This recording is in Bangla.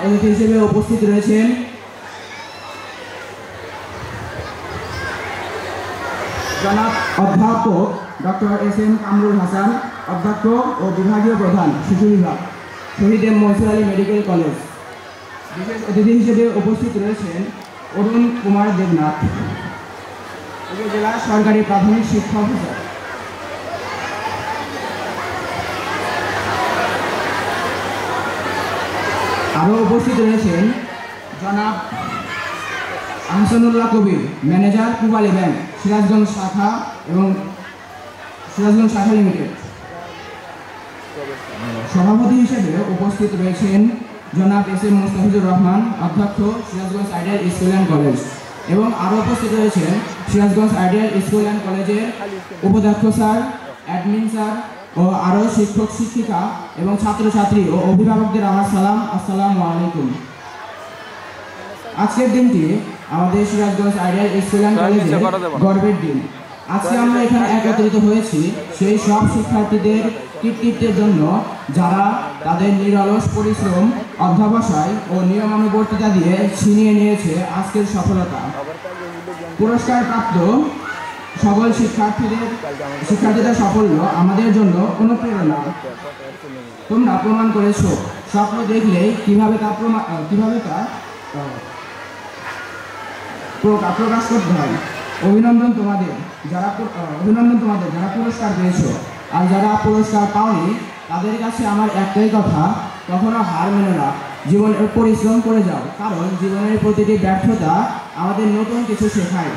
অতিথি হিসেবে উপস্থিত রয়েছেন জনাব অধ্যাপক ডক্টর এস.এম. কামরুল হাসান, অধ্যক্ষ ও বিভাগীয় প্রধান, শিশু বিভাগ, Shaheed M. Mansur Ali medical college. বিশেষ অতিথি হিসেবে উপস্থিত রয়েছেন অরুণ কুমার দেবনাথ, উপজেলা সরকারি প্রাথমিক শিক্ষা অফিসার। আরও উপস্থিত রয়েছেন জনাব আহসানুল্লাহ কবির, ম্যানেজার পূবালী ব্যাংক, সিরাজগঞ্জ শাখা এবং সিরাজগঞ্জ শাখা লিমিটেড। সভাপতি হিসেবে উপস্থিত রয়েছেন জনাব এস.এম. মুস্তাফিজুর রহমান, অধ্যক্ষ, Sirajganj ideal school and college. এবং আরও উপস্থিত রয়েছেন সিরাজগঞ্জ আইডিয়াল স্কুল অ্যান্ড কলেজের উপাধ্যক্ষ স্যার, অ্যাডমিন স্যার ও আরও শিক্ষক শিক্ষিকা এবং ছাত্রছাত্রী ও অভিভাবকদের আমার সালাম, আসসালামু আলাইকুম। আজকের দিনটি আমাদের সিরাজগঞ্জ আইডিয়াল স্কুল অ্যান্ড কলেজের গর্বের দিন। আজকে আমরা এখানে একত্রিত হয়েছি সেই সব শিক্ষার্থীদের কৃতিত্বের জন্য যারা তাদের নিরলস পরিশ্রম, অধ্যবসায় ও নিয়মানুবর্তিতা দিয়ে ছিনিয়ে নিয়েছে আজকের সফলতা। পুরস্কার প্রাপ্ত সকল শিক্ষার্থীদের সাফল্য আমাদের জন্য অনুপ্রেরণা। তোমরা প্রমাণ করেছো স্বপ্ন দেখলেই কিভাবে তা প্রকাশ করতে হয়। অভিনন্দন তোমাদের যারা পুরস্কার পেয়েছো। আর যারা পুরস্কার পাওনি তাদের কাছে আমার একটাই কথা, কখনো হার মেনো না, জীবনের পরিশ্রম করে যাও, কারণ জীবনের প্রতিটি ব্যর্থতা আমাদের নতুন কিছু শেখায়।